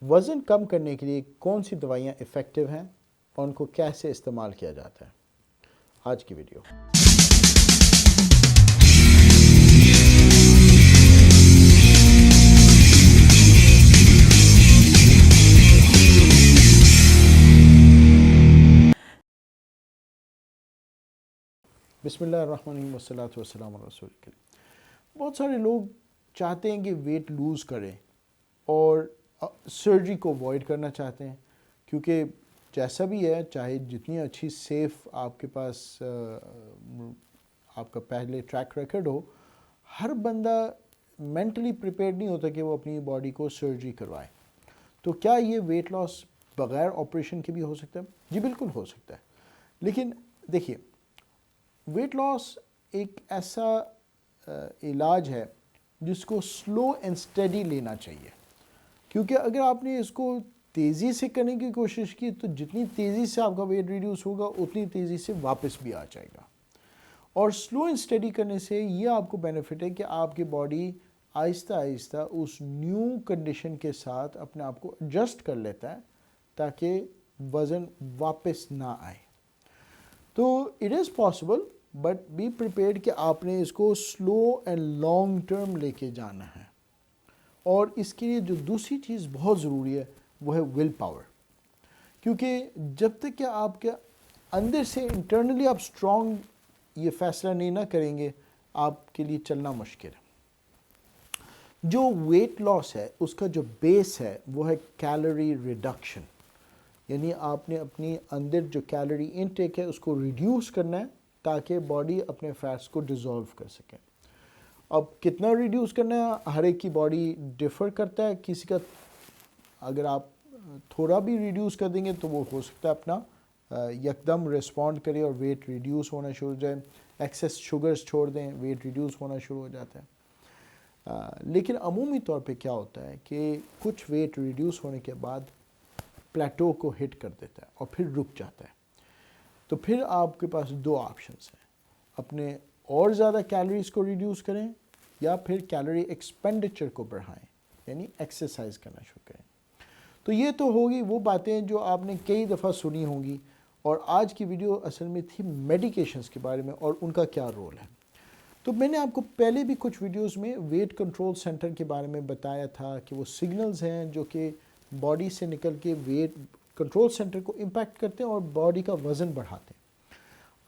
وزن کم کرنے کے لیے کون سی دوائیاں افیکٹو ہیں اور ان کو کیسے استعمال کیا جاتا ہے، آج کی ویڈیو۔ بسم اللہ الرحمن الرحیم والصلاۃ والسلام علی رسول اللہ۔ بہت سارے لوگ چاہتے ہیں کہ ویٹ لوز کریں اور سرجری کو اوائڈ کرنا چاہتے ہیں، کیونکہ جیسا بھی ہے، چاہے جتنی اچھی سیف آپ کے پاس آپ کا پہلے ٹریک ریکارڈ ہو، ہر بندہ مینٹلی پریپیئرڈ نہیں ہوتا کہ وہ اپنی باڈی کو سرجری کروائے۔ تو کیا یہ ویٹ لاس بغیر آپریشن کے بھی ہو سکتا ہے؟ جی بالکل ہو سکتا ہے، لیکن دیکھیے ویٹ لاس ایک ایسا علاج ہے جس کو سلو اینڈ اسٹڈی لینا چاہیے، کیونکہ اگر آپ نے اس کو تیزی سے کرنے کی کوشش کی تو جتنی تیزی سے آپ کا ویٹ ریڈیوس ہوگا اتنی تیزی سے واپس بھی آ جائے گا۔ اور سلو اینڈ اسٹڈی کرنے سے یہ آپ کو بینیفٹ ہے کہ آپ کی باڈی آہستہ آہستہ اس نیو کنڈیشن کے ساتھ اپنے آپ کو ایڈجسٹ کر لیتا ہے تاکہ وزن واپس نہ آئے۔ تو it is possible, but be prepared کہ آپ نے اس کو سلو اینڈ لانگ ٹرم لے کے جانا ہے۔ اور اس کے لیے جو دوسری چیز بہت ضروری ہے وہ ہے ول پاور، کیونکہ جب تک کہ آپ کے اندر سے انٹرنلی آپ اسٹرانگ یہ فیصلہ نہیں کریں گے، آپ کے لیے چلنا مشکل ہے۔ جو ویٹ لاس ہے اس کا جو بیس ہے وہ ہے کیلوری ریڈکشن، یعنی آپ نے اپنی اندر جو کیلوری انٹیک ہے اس کو ریڈیوس کرنا ہے تاکہ باڈی اپنے فیٹس کو ڈیزولو کر سکے۔ اب کتنا ریڈیوس کرنا ہے ہر ایک کی باڈی ڈیفر کرتا ہے، کسی کا اگر آپ تھوڑا بھی ریڈیوس کر دیں گے تو وہ ہو سکتا ہے اپنا یکدم ریسپونڈ کرے اور ویٹ ریڈیوس ہونا شروع ہو جائے، ایکسیس شوگرز چھوڑ دیں ویٹ ریڈیوس ہونا شروع ہو جاتا ہے۔ لیکن عمومی طور پہ کیا ہوتا ہے کہ کچھ ویٹ ریڈیوس ہونے کے بعد پلیٹو کو ہٹ کر دیتا ہے اور پھر رک جاتا ہے۔ تو پھر آپ کے پاس دو آپشنس ہیں، اپنے اور زیادہ کیلوریز کو ریڈیوس کریں یا پھر کیلوری ایکسپینڈیچر کو بڑھائیں، یعنی ایکسرسائز کرنا شروع کریں۔ تو یہ تو ہوگی وہ باتیں جو آپ نے کئی دفعہ سنی ہوں گی، اور آج کی ویڈیو اصل میں تھی میڈیکیشنز کے بارے میں اور ان کا کیا رول ہے۔ تو میں نے آپ کو پہلے بھی کچھ ویڈیوز میں ویٹ کنٹرول سینٹر کے بارے میں بتایا تھا کہ وہ سگنلز ہیں جو کہ باڈی سے نکل کے ویٹ کنٹرول سینٹر کو امپیکٹ کرتے ہیں اور باڈی کا وزن بڑھاتے ہیں۔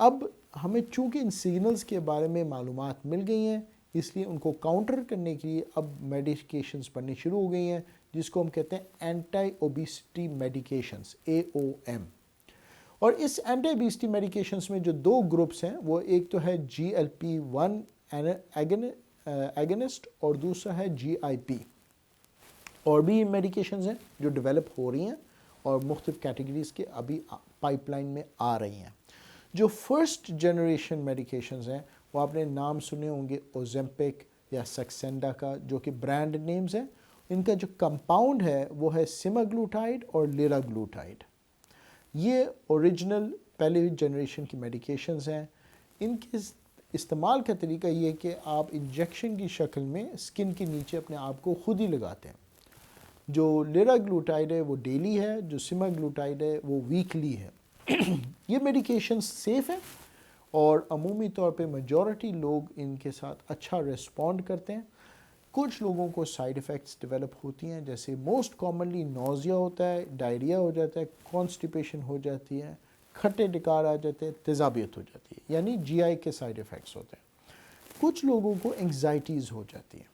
اب ہمیں چونکہ ان سگنلز کے بارے میں معلومات مل گئی ہیں، اس لیے ان کو کاؤنٹر کرنے کے لیے اب میڈیکیشنز بننی شروع ہو گئی ہیں، جس کو ہم کہتے ہیں اینٹی اوبیسٹی میڈیکیشنز AOM۔ اور اس اینٹی اوبیسٹی میڈیکیشنز میں جو دو گروپس ہیں، وہ ایک تو ہے GLP-1 ایگنسٹ اور دوسرا ہے GIP۔ اور بھی میڈیکیشنز ہیں جو ڈیولپ ہو رہی ہیں اور مختلف کیٹیگریز کے ابھی پائپ لائن میں آ رہی ہیں۔ جو فرسٹ جنریشن میڈیکیشنز ہیں وہ آپ نے نام سنے ہوں گے، اوزیمپک یا سکسینڈا کا، جو کہ برانڈ نیمز ہیں۔ ان کا جو کمپاؤنڈ ہے وہ ہے سیماگلوٹائڈ اور لیراگلوٹائڈ۔ یہ اوریجنل پہلے جنریشن کی میڈیکیشنز ہیں۔ ان کے استعمال کا طریقہ یہ ہے کہ آپ انجیکشن کی شکل میں اسکن کے نیچے اپنے آپ کو خود ہی لگاتے ہیں۔ جو لیراگلوٹائڈ ہے وہ ڈیلی ہے، جو سیماگلوٹائڈ ہے وہ ویکلی ہے۔ یہ میڈیکیشن سیف ہیں اور عمومی طور پہ میجورٹی لوگ ان کے ساتھ اچھا ریسپونڈ کرتے ہیں۔ کچھ لوگوں کو سائیڈ ایفیکٹس ڈیولپ ہوتی ہیں، جیسے موسٹ کامنلی نوزیا ہوتا ہے، ڈائریا ہو جاتا ہے، کانسٹیپیشن ہو جاتی ہے، کھٹے ڈکار آ جاتے ہیں، تیزابیت ہو جاتی ہے، یعنی GI کے سائیڈ ایفیکٹس ہوتے ہیں۔ کچھ لوگوں کو انگزائٹیز ہو جاتی ہیں،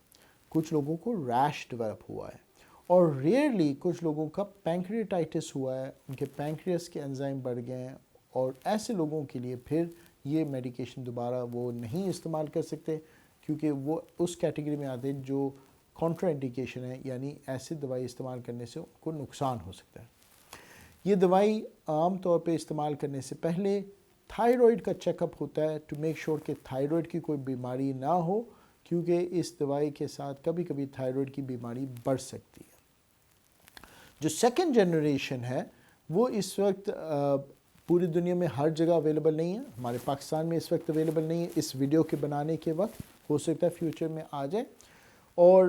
کچھ لوگوں کو ریش ڈیولپ ہوا ہے، اور ریئرلی کچھ لوگوں کا پینکریٹائٹس ہوا ہے، ان کے پینکریاس کے انزائم بڑھ گئے ہیں، اور ایسے لوگوں کے لیے پھر یہ میڈیکیشن دوبارہ وہ نہیں استعمال کر سکتے، کیونکہ وہ اس کیٹیگری میں آتے ہیں جو کانٹرا انڈیکیشن ہے، یعنی ایسی دوائی استعمال کرنے سے ان کو نقصان ہو سکتا ہے۔ یہ دوائی عام طور پہ استعمال کرنے سے پہلے تھائرائڈ کا چیک اپ ہوتا ہے ٹو میک شور کہ تھائرائڈ کی کوئی بیماری نہ ہو، کیونکہ اس دوائی کے ساتھ کبھی کبھی تھائرائڈ کی بیماری بڑھ سکتی ہے۔ جو سیکنڈ جنریشن ہے وہ اس وقت پوری دنیا میں ہر جگہ اویلیبل نہیں ہے، ہمارے پاکستان میں اس وقت اویلیبل نہیں ہے، اس ویڈیو کے بنانے کے وقت، ہو سکتا ہے فیوچر میں آ جائے۔ اور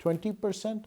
20%,